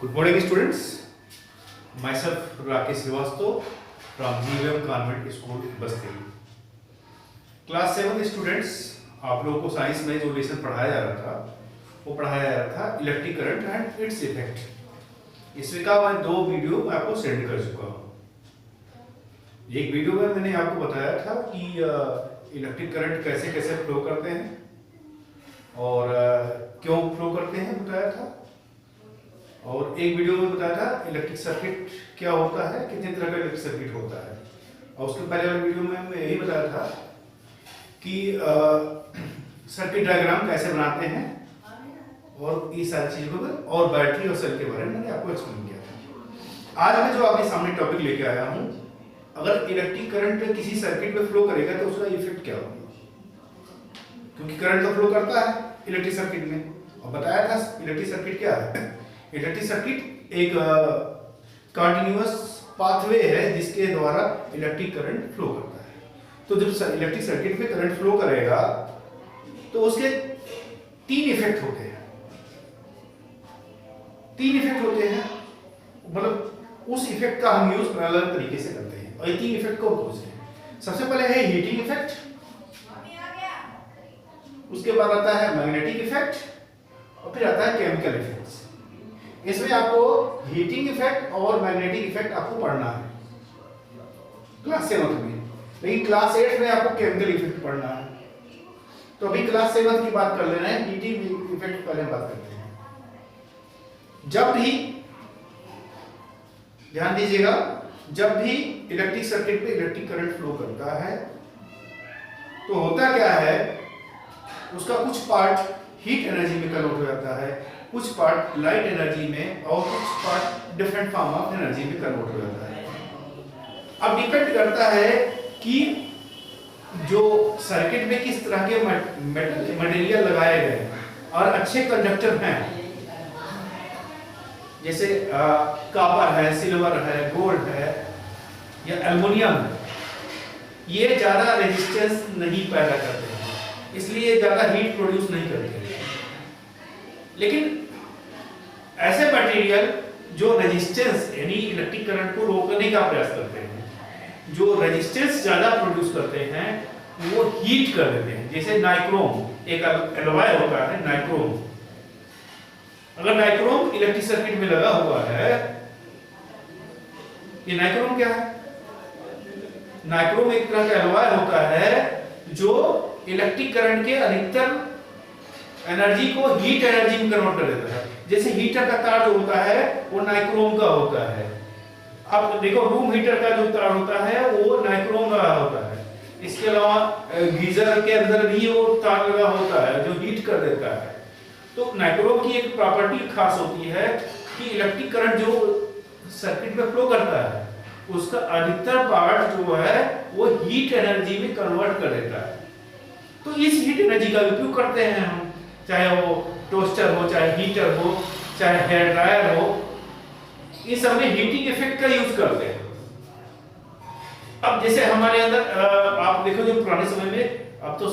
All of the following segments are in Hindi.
Good morning, students. Myself Rakesh Srivastava from GVM Convent School, Basti. Class 7 students, आप लोगों को साइंस में जो लेसन पढ़ाया जा रहा था वो पढ़ाया जा रहा था electric current and its effect. इसमें का मैं 2 वीडियो मैं आपको सेंड कर चुका हूँ। एक वीडियो में मैंने आपको बताया था कि इलेक्ट्रिक करंट कैसे कैसे फ्लो करते हैं और क्यों फ्लो करते हैं बताया था, और एक वीडियो में बताया था इलेक्ट्रिक सर्किट क्या होता है, कितने तरह का इलेक्ट्रिक सर्किट होता है। और उसके पहले वाले वीडियो में मैं यही बताया था कि सर्किट डायग्राम कैसे बनाते हैं और ये सारी चीजों को, और बैटरी और सेल के बारे में मैंने आपको एक्सप्लेन किया था। आज मैं जो आपके सामने टॉपिक लेके आया हूँ, अगर इलेक्ट्रिक करंट किसी सर्किट में फ्लो करेगा तो उसका इफेक्ट क्या होगा, क्योंकि करंट तो फ्लो करता है इलेक्ट्रिक सर्किट में। और बताया था इलेक्ट्रिक सर्किट क्या है। इलेक्ट्रिक सर्किट एक कंटिन्यूअस पाथवे है जिसके द्वारा इलेक्ट्रिक करंट फ्लो करता है। तो जब इलेक्ट्रिक सर्किट में करंट फ्लो करेगा तो उसके 3 इफेक्ट होते हैं। 3 इफेक्ट होते हैं, मतलब उस इफेक्ट का हम यूज अलग अलग तरीके से करते हैं। और ये 3 इफेक्ट को खोजते हैं। सबसे पहले है हीटिंग इफेक्ट, उसके बाद आता है मैग्नेटिक इफेक्ट और फिर आता है केमिकल इफेक्ट्स। इसमें आपको हीटिंग इफेक्ट और मैग्नेटिक इफेक्ट आपको पढ़ना है क्लास 7 में, लेकिन क्लास 8 में आपको केमिकल इफेक्ट पढ़ना है। तो अभी क्लास 7 की बात कर ले रहे हैं, हीटिंग इफेक्ट पहले बात करते हैं। जब भी ध्यान दीजिएगा, जब भी इलेक्ट्रिक सर्किट में इलेक्ट्रिक करंट फ्लो करता है तो होता क्या है, उसका कुछ पार्ट हीट एनर्जी में कन्वर्ट हो जाता है, कुछ पार्ट लाइट एनर्जी में और कुछ part different form of energy में कन्वर्ट हो जाता है। अब डिपेंड करता है कि जो सर्किट में किस तरह के मटेरियल लगाए गए और अच्छे कंडक्टर हैं, जैसे कॉपर है, सिल्वर है, गोल्ड है या एल्युमिनियम है, ये ज्यादा रेजिस्टेंस नहीं पैदा करते हैं, इसलिए ज्यादा हीट प्रोड्यूस नहीं करते। लेकिन ऐसे मटेरियल जो रेजिस्टेंस यानी इलेक्ट्रिक करंट को रोकने का प्रयास करते हैं, जो रेजिस्टेंस ज्यादा प्रोड्यूस करते हैं, वो हीट कर देते हैं। जैसे नाइक्रोम एक एलॉय होता है, नाइक्रोम। अगर नाइक्रोम इलेक्ट्रिक सर्किट में लगा हुआ है, ये नाइक्रोम क्या है? नाइक्रोम एक तरह का एलॉय होता है जो इलेक्ट्रिक करंट के अधिकतर एनर्जी को हीट एनर्जी में कन्वर्ट कर देता है। जैसे हीटर का तार जो होता है वो नाइक्रोम का होता है। अब देखो, रूम हीटर का जो तार होता है वो नाइक्रोम का होता है। इसके अलावा गीजर के अंदर भी वो तार लगा होता है जो हीट कर देता है। तो नाइक्रोम की एक प्रॉपर्टी खास होती है कि इलेक्ट्रिक करंट जो सर्किट में फ्लो करता है उसका अधिकतर पार्ट जो है वो हीट एनर्जी में कन्वर्ट कर देता है। तो इस हीट एनर्जी का उपयोग करते हैं हम, चाहे वो टोस्टर हो, चाहे हीटर हो, चाहे हेयर ड्रायर हो, इस सब में हीटिंग इफेक्ट का यूज करते हैं। अब जैसे हमारे अंदर आप देखो, जो पुराने समय में अब तो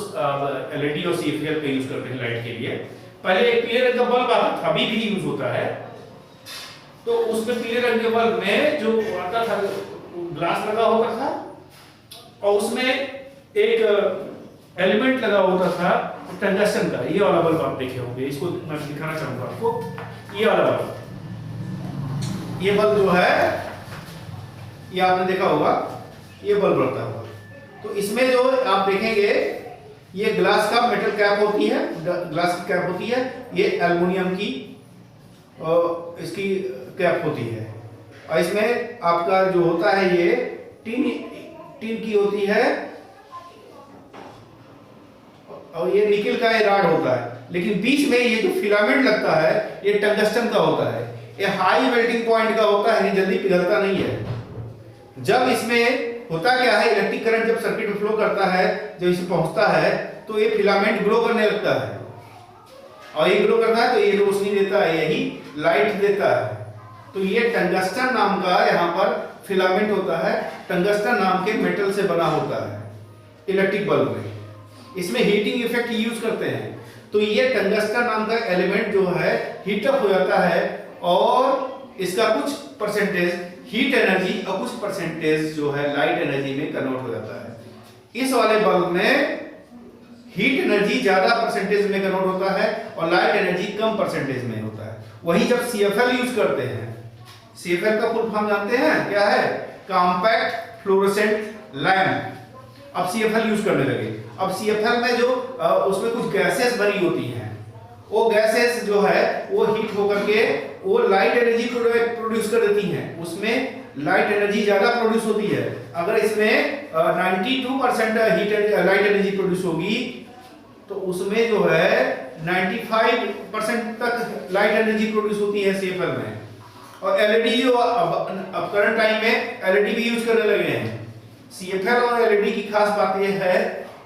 एलईडी और सीएफएल का यूज करते हैं लाइट के लिए। पहले एक पीले रंग का बल्ब आता था, अभी भी यूज होता है। तो उसमें पीले रंग के बल्ब में जो आता था, ग्लास लगा होता था और उसमें एक एलिमेंट लगा होता था टंगस्टन का। ये वाला बल्ब आप देखे होंगे, इसको मैं दिखाना चाहूंगा आपको। ये वाला बल्ब, ये बल्ब जो है ये आपने देखा होगा, ये बल्ब रहता होगा। तो इसमें जो आप देखेंगे, ये ग्लास का मेटल कैप होती है, ग्लास की कैप होती है, ये एल्युमिनियम की इसकी कैप होती है। और इसमें आपका जो होता है ये टीन की होती है और ये निकल का ये राड होता है। लेकिन बीच में ये जो फिलामेंट लगता है ये टंगस्टन का होता है। ये हाई मेल्टिंग पॉइंट का होता है, ये जल्दी पिघलता नहीं है। जब इसमें होता क्या है, इलेक्ट्रिक करंट जब सर्किट में फ्लो करता है, जब इसे पहुंचता है तो ये फिलामेंट ग्लो करने लगता है। और ये ग्लो करता है तो ये रोशनी देता है, यही लाइट देता है। तो ये टंगस्टन नाम का यहाँ पर फिलामेंट होता है, टंगस्टन नाम के मेटल से बना होता है इलेक्ट्रिक बल्ब में। इसमें हीटिंग इफेक्ट यूज करते हैं। तो ये टंगस्टन नाम का एलिमेंट जो है हीट अप हो जाता है और इसका कुछ परसेंटेज हीट एनर्जी और कुछ परसेंटेज जो है लाइट एनर्जी में कन्वर्ट हो जाता है। इस वाले बल्ब में हीट एनर्जी ज्यादा परसेंटेज में कन्वर्ट होता है और लाइट एनर्जी कम परसेंटेज में होता है। वही जब CFL यूज करते हैं, CFL का फुल फॉर्म जानते हैं क्या है? Compact fluorescent lamp. अब CFL यूज करने लगे। अब CFL में जो उसमें कुछ गैसेस भरी होती हैं, वो गैसेस जो है वो हीट होकर के वो लाइट एनर्जी प्रोड्यूस कर देती हैं। उसमें लाइट एनर्जी ज्यादा प्रोड्यूस होती है। अगर इसमें 92% लाइट एनर्जी प्रोड्यूस होगी तो उसमें जो है 95% तक लाइट एनर्जी प्रोड्यूस होती है CFL में। और LED जो अब करंट टाइम में LED भी यूज करने लगे हैं। CFL और LED की खास बात यह है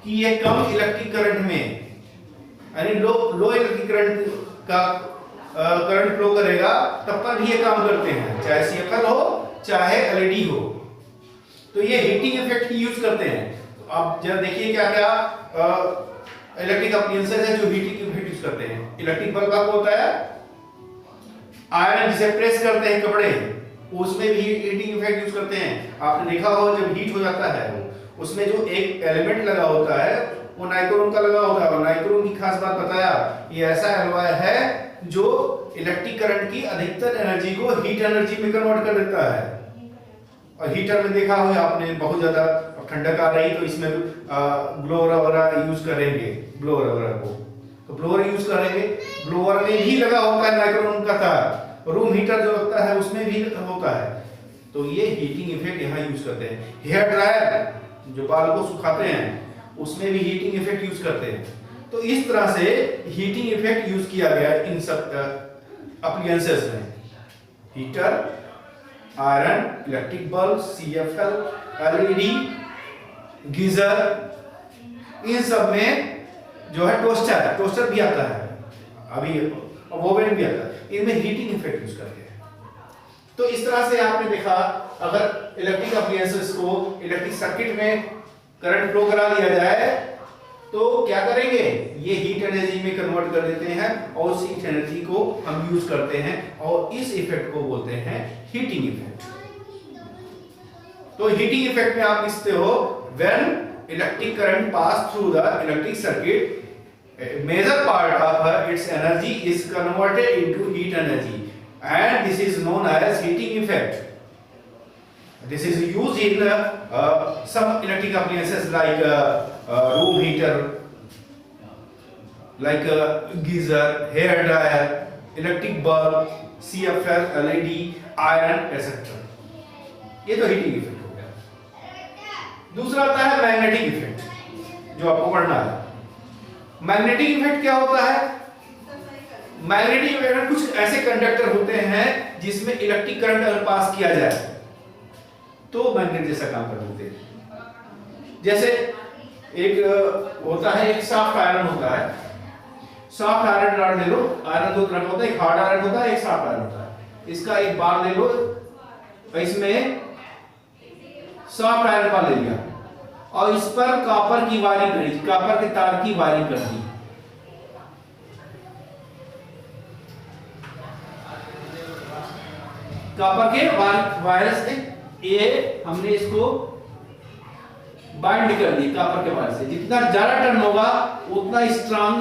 कि ये कम इलेक्ट्रिक करंट में, यानी लो इलेक्ट्रिक करंट का करंट फ्लो करेगा तब पर भी ये काम करते हैं, चाहे CFL हो चाहे LED हो। तो ये हीटिंग इफेक्ट ही यूज करते हैं। तो आप जरा देखिए क्या क्या इलेक्ट्रिक अप्लायंसेस है जो हीटिंग इफेक्ट यूज करते हैं। इलेक्ट्रिक बल्ब आपको होता है, आयरन जिसे प्रेस करते हैं कपड़े, उसमें भी हीटिंग इफेक्ट यूज करते हैं। आपने देखा हो जब हीट हो जाता है उसमें जो एक एलिमेंट लगा होता है वो नाइक्रोम का लगा होता है। और नाइक्रोम की खास बात बताया, ये ऐसा एलॉय है जो इलेक्ट्रिक करंट की अधिकतर एनर्जी को हीट एनर्जी में कन्वर्ट कर देता है। और हीटर में देखा हो आपने, बहुत ज्यादा ठंडक आ रही तो इसमें ब्लोअर वगैरह यूज करेंगे, ब्लोअर वगैरह को तो ब्लोअर यूज करेंगे। ब्लोअर में भी लगा होता है नाइक्रोम का तार, रूम हीटर जो लगता है उसमें भी होता है। तो ये हीटिंग इफेक्ट यहाँ यूज करते हैं। हेयर ड्रायर जो बाल को सुखाते हैं उसमें भी हीटिंग इफेक्ट यूज करते हैं। तो इस तरह से हीटिंग इफेक्ट यूज किया गया इन सब अप्लायंसेस में। Heater, iron, electric bulb, CFL, LED, geyser, इन सब में जो है टोस्टर भी आता है, अभी ओवन भी आता है, इनमें हीटिंग इफेक्ट यूज करते हैं। तो इस तरह से आपने देखा, अगर इलेक्ट्रिक अप्लायंसेस को इलेक्ट्रिक सर्किट में करंट फ्लो करा दिया जाए तो क्या करेंगे, ये हीट एनर्जी में कन्वर्ट कर देते हैं और उस हीट एनर्जी को हम यूज करते हैं और इस इफेक्ट को बोलते हैं हीटिंग इफेक्ट। तो हीटिंग इफेक्ट में आप लिखते हो, when electric current pass through the electric circuit, a major part of its energy is converted into heat energy and this is known as heating effect. This is used in some electric appliances like room heater, like geyser, hair dryer, electric bulb, CFL, LED, iron, etc. ये तो हीटिंग इफेक्ट हो गया। दूसरा आता है मैग्नेटिक इफेक्ट, जो आपको पढ़ना है। मैग्नेटिक इफेक्ट क्या होता है? मैग्नेटिक इफेक्ट कुछ ऐसे कंडक्टर होते हैं जिसमें इलेक्ट्रिक करंट अगर पास किया जाए तो मैग्नेट जैसा काम कर देते हैं। जैसे एक होता है, एक सॉफ्ट आयरन होता है। सॉफ्ट आयरन रॉड ले लो, आयरन दो तरह का होता है, एक हार्ड आयरन होता है, एक सॉफ्ट आयरन होता है। इसका एक बार ले लो, इसमें सॉफ्ट आयरन बार ले लिया और इस पर कॉपर की वायरिंग करी, कॉपर के तार की वायरिंग कर दी। कॉपर के वायर से ये हमने इसको बाइंड कर दी कॉपर के वायर से। जितना ज्यादा टर्न होगा उतना स्ट्रांग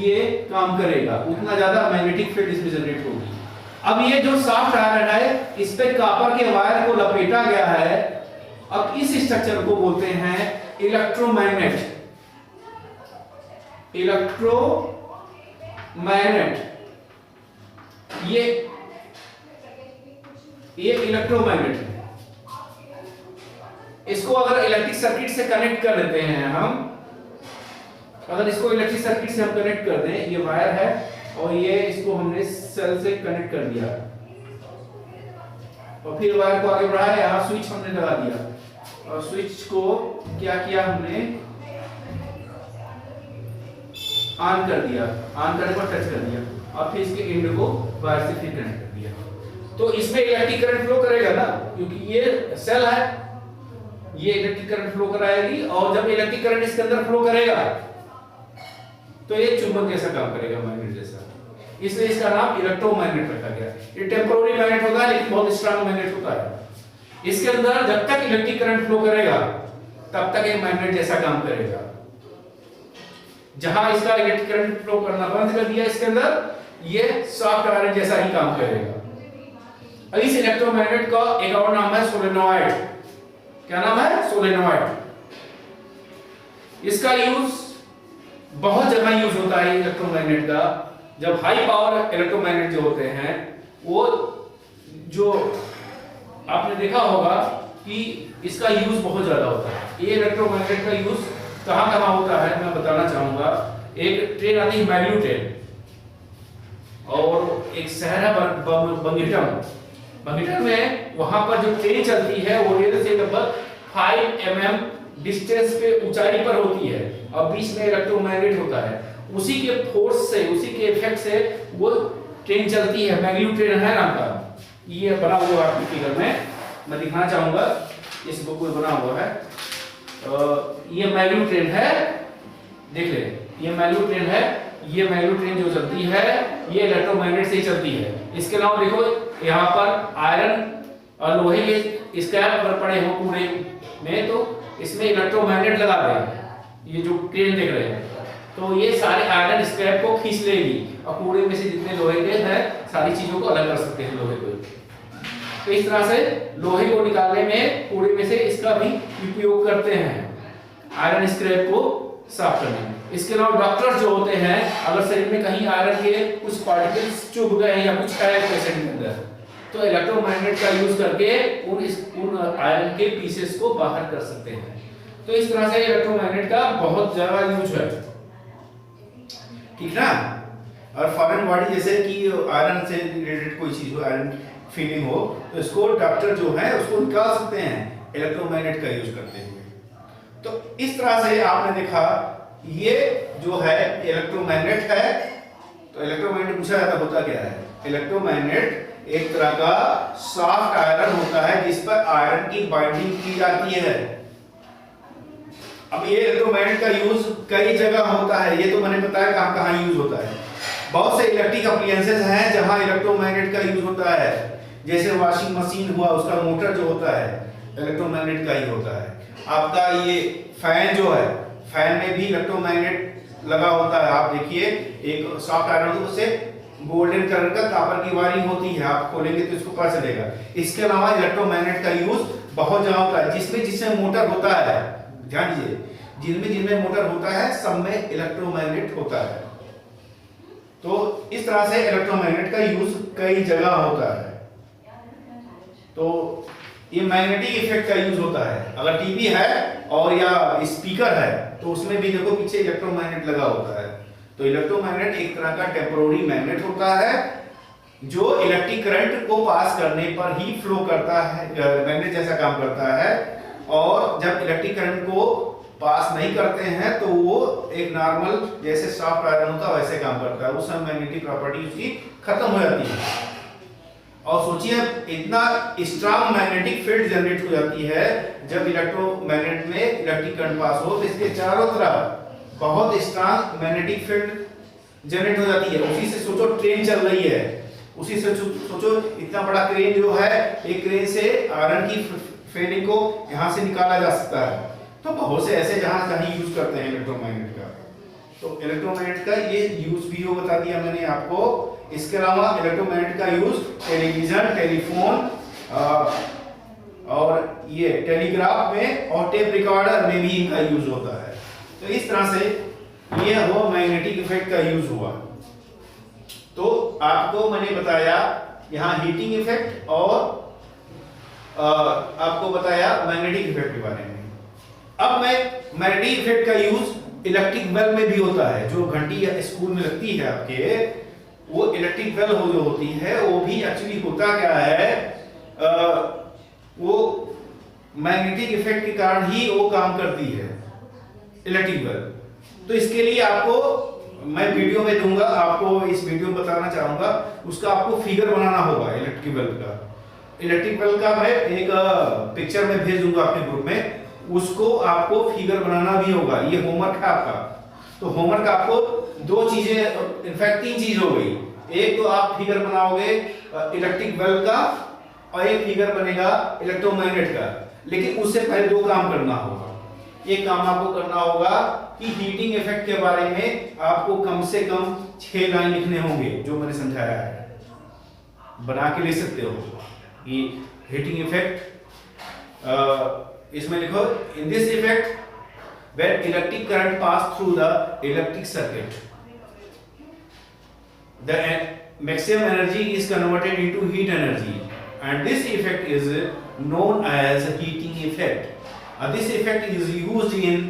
ये काम करेगा, उतना ज्यादा मैग्नेटिक फील्ड इसमें जनरेट होगी। अब ये जो सॉफ्ट आयरन है, इस पे कॉपर के वायर को लपेटा गया है। अब इस स्ट्रक्चर को बोलते हैं इलेक्ट्रोमैग्नेट। ये इलेक्ट्रोमैग्नेट है। इसको अगर इलेक्ट्रिक सर्किट से कनेक्ट कर देते हैं हम, अगर इसको इलेक्ट्रिक सर्किट से हम कनेक्ट कर दें, ये वायर है और ये इसको हमने सेल से कनेक्ट कर दिया और फिर वायर को आगे बढ़ाया, यहाँ स्विच हमने लगा दिया और स्विच को क्या किया हमने, ऑन कर दिया, ऑन करने पर टच कर दिया और फिर इसके एंड को वायर से फिर कनेक्ट कर दिया। तो इसमें इलेक्ट्रिक करंट फ्लो करेगा ना, क्योंकि ये सेल है, ये इलेक्ट्रिक करंट फ्लो कराएगी और जब इलेक्ट्रिक करंट इसके अंदर फ्लो करेगा तो ये चुंबक जैसा काम करेगा, मैग्नेट जैसा। इसलिए इसका नाम इलेक्ट्रोमैग्नेट रखा गया। ये टेम्पोररी मैग्नेट होता है लेकिन बहुत स्ट्रांग मैग्नेट होता है। इसके अंदर जब तक इलेक्ट्रिक करंट फ्लो करेगा तब तक ये मैग्नेट जैसा काम करेगा। जहां इसका इलेक्ट्रिक करंट फ्लो करना बंद कर दिया इसके अंदर, ये सॉफ्ट आयरन जैसा ही काम करेगा। इस इलेक्ट्रोमैग्नेट का एक और नाम है सोलेनॉइड। क्या नाम है? सोलेनॉइड। इसका यूज बहुत जगह यूज होता है इलेक्ट्रोमैग्नेट का। जब हाई पावर इलेक्ट्रोमैग्नेट जो होते हैं, वो जो आपने देखा होगा कि इसका यूज बहुत ज्यादा होता है। ये इलेक्ट्रोमैग्नेट का यूज कहां कहां होता है मैं बताना चाहूंगा। एक ट्रेन आती है मैग्ल्यू ट्रेन, और एक शहर है बंगिटम। बंगिटम में वहां पर जो ट्रेन चलती है वो रेल से लगभग 5 mm डिस्टेंस पे ऊंचाई पर होती है, और बीच में इलेक्ट्रोमैग्नेट होता है। उसी के फोर्स से, उसी के इफेक्ट से वो ट्रेन चलती है। मैग्ल्यू ट्रेन है नाम का। ये बना हुआ है फिगर में, मैं दिखाना चाहूंगा। इस बुक में बना हुआ है। ये मैग्ल्यू ट्रेन है, देख ले, ये मैग्ल्यू ट्रेन है। ये मैग्ल्यू ट्रेन जो चलती है ये इलेक्ट्रोमैग्नेट से ही चलती है। इसके अलावा देखो यहाँ पर आयरन और लोहे के स्क्रैप पर पड़े हो कूड़े में, तो इसमें इलेक्ट्रोमैग्नेट लगा दें। ये जो ट्रेन देख रहे हैं, तो ये सारे आयरन स्क्रैप को खींच लेगी, और कूड़े में से जितने लोहे के हैं सारी चीजों को अलग कर सकते हैं लोहे को। तो इस तरह से लोहे को निकालने में, कूड़े में से इसका भी उपयोग करते हैं, आयरन स्क्रैप को साफ करने में। इसके अलावा डॉक्टर्स जो होते हैं, अगर शरीर में कहीं आयरन के कुछ पार्टिकल्स चुभ गए या कुछ है पेशेंट के अंदर, तो इलेक्ट्रोमैग्नेट का यूज करके उन आयरन के पीसेस को बाहर कर सकते हैं। तो इस तरह से इलेक्ट्रोमैग्नेट का बहुत ज्यादा यूज है, ठीक ना। और फॉरेन बॉडी जैसे कि आयरन से रिलेटेड कोई चीज हो, आयरन फीलिंग हो, तो इसको डॉक्टर जो है उसको निकाल सकते हैं इलेक्ट्रोमैग्नेट का यूज करते हुए। तो इस तरह से आपने देखा ये जो है इलेक्ट्रोमैग्नेट है। तो इलेक्ट्रोमैग्नेट पूछा जाता होता क्या है? इलेक्ट्रोमैग्नेट एक तरह का सॉफ्ट आयरन होता है जिस पर आयरन की बाइंडिंग की जाती है। अब ये इलेक्ट्रोमैग्नेट का यूज कई जगह होता है, ये तो मैंने बताया कहां कहां यूज होता है। बहुत से इलेक्ट्रिक एप्लायंसेस हैं जहां इलेक्ट्रोमैग्नेट का यूज होता है, जैसे वॉशिंग मशीन हुआ, उसका मोटर जो होता है इलेक्ट्रोमैग्नेट का ही होता है। आपका ये फैन जो है, फैन में भी इलेक्ट्रोमैग्नेट लगा होता है। आप देखिए एक सॉफ्ट आयरन से गोल्डन कलर का कॉपर की वायरिंग होती है, आप खोलेंगे तो इसको पता चलेगा। इसके अलावा इलेक्ट्रोमैग्नेट का यूज बहुत जगह होता है, जिसमें मोटर होता है। ध्यान दीजिए, जिनमें मोटर होता है सब में इलेक्ट्रोमैग्नेट होता है। तो इस तरह से इलेक्ट्रोमैग्नेट का यूज कई जगह होता है। तो ये मैग्नेटिक इफेक्ट का यूज होता है। अगर टीवी है और या स्पीकर है तो उसमें भी देखो पीछे इलेक्ट्रोमैग्नेट लगा होता है। तो इलेक्ट्रोमैग्नेट एक तरह का टेम्पोररी मैग्नेट होता है जो इलेक्ट्रिक करंट को पास करने पर ही फ्लो करता है, मैग्नेट जैसा काम करता है। और जब इलेक्ट्रिक करंट को पास नहीं करते हैं तो वो एक नॉर्मल जैसे सॉफ्ट आयरन होता है वैसे काम करता है। उस समय मैग्नेटिक प्रॉपर्टी उसकी खत्म हो जाती है। और सोचिए इतना स्ट्रांग मैग्नेटिक फील्ड जनरेट हो जाती है जब इलेक्ट्रोमैग्नेट में इलेक्ट्रिक करंट पास हो, तो इसके चारों तरफ बहुत स्ट्रांग मैग्नेटिक फील्ड जनरेट हो जाती है। उसी से सोचो ट्रेन चल रही है, उसी से सोचो इतना बड़ा क्रेन जो है, एक क्रेन से आयरन की फील्डिंग को यहां से निकाला जा सकता है। तो बहुत से ऐसे जहां कहीं यूज करते हैं इलेक्ट्रोमैग्नेट का। तो इलेक्ट्रोमैग्नेट का ये यूज भी हो बता दिया मैंने आपको। इसके अलावा इलेक्ट्रोमैग्नेट का यूज टेलीविजन, टेलीफोन और ये टेलीग्राफ में और टेप रिकॉर्डर में भी इनका यूज होता है। तो इस तरह से ये हुआ मैग्नेटिक इफेक्ट का यूज हुआ। तो आपको मैंने बताया यहाँ हीटिंग इफेक्ट और आपको बताया मैग्नेटिक इफेक्ट के बारे में। अब मैं मैग्नेटिक इफेक्ट का यूज इलेक्ट्रिक बेल में भी होता है। जो घंटी या स्कूल में लगती है आपके, वो इलेक्ट्रिक बेल हो जो होती है वो भी एक्चुअली होता क्या है, वो मैग्नेटिक इफेक्ट के कारण ही वो काम करती है इलेक्ट्रिक बेल। तो इसके लिए आपको मैं वीडियो में दूंगा, आपको इस वीडियो में बताना चाहूंगा, उसका आपको फिगर बनाना होगा इलेक्ट्रिक बेल का। इलेक्ट्रिक बेल का मैं एक पिक्चर में भेज दूंगा अपने ग्रुप में, उसको आपको फिगर बनाना भी होगा। ये होमवर्क है आपका। तो होमवर्क आपको दो चीजें, इनफैक्ट तीन चीज हो गई। एक तो आप फिगर बनाओगे इलेक्ट्रिक बल्ब का और एक फिगर बनेगा इलेक्ट्रोमैग्नेट का, लेकिन उससे पहले दो काम करना होगा। एक काम आपको करना होगा कि हीटिंग इफेक्ट के बारे में आपको कम से कम 6 लाइन लिखने होंगे, जो मैंने समझाया है बना के ले सकते हो कि हीटिंग इफेक्ट। इसमें लिखो in this effect when electric current pass through the electric circuit, the maximum energy is converted into heat energy, and this effect is known as heating effect. This effect is used in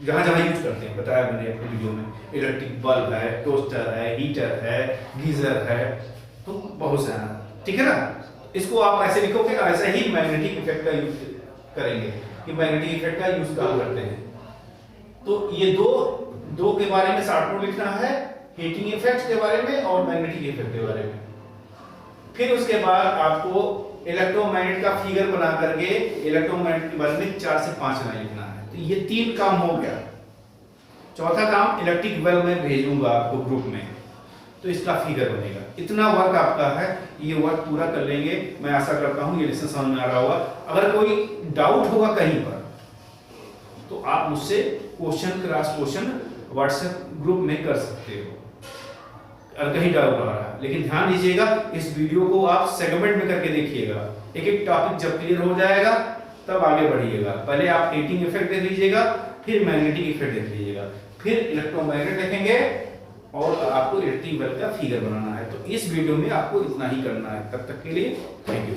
जहाँ जहाँ यूज करते हैं बताया मैंने अपने वीडियो में, इलेक्ट्रिक बल्ब है, टोस्टर है, हीटर है, गीजर है, तो बहुत सारा, ठीक है ना। इसको आप ऐसे लिखो कि ऐसा ही मैग्नेटिक इफेक्ट का यूज करेंगे कि मैग्नेटिक इफेक्ट का यूज कहाँ करते हैं। तो ये दो के बारे में शॉर्ट नोट लिखना है, हीटिंग इफेक्ट के बारे में और मैग्नेटिक इफेक्ट के बारे में। फिर उसके बाद आपको इलेक्ट्रोमैग्नेट का फिगर बना करके इलेक्ट्रोमैग्नेट के बारे में 4 से 5 लाइन लिखना है। तो ये 3 काम हो गया। चौथा काम इलेक्ट्रिक बल्ब में भेजूंगा आपको ग्रुप में, तो इसका फिगर बनेगा। इतना वर्क आपका है, ये वर्क पूरा कर लेंगे। मैं आशा करता हूँ ये लेसन समझ में आ रहा होगा। अगर कोई डाउट होगा कहीं पर तो आप मुझसे question cross question WhatsApp group में कर सकते हो अगर कहीं डाउट आ रहा है। लेकिन ध्यान दीजिएगा, इस वीडियो को आप सेगमेंट में करके देखिएगा। एक एक टॉपिक जब क्लियर हो जाएगा तब आगे बढ़िएगा। पहले आप हीटिंग इफेक्ट देख लीजिएगा, फिर मैग्नेटिक इफेक्ट देख लीजिएगा, फिर इलेक्ट्रोमैग्नेट देखेंगे और आपको इलेक्ट्रिक बल्ब का फिगर बनाना है। तो इस वीडियो में आपको इतना ही करना है। तब तक के लिए थैंक यू।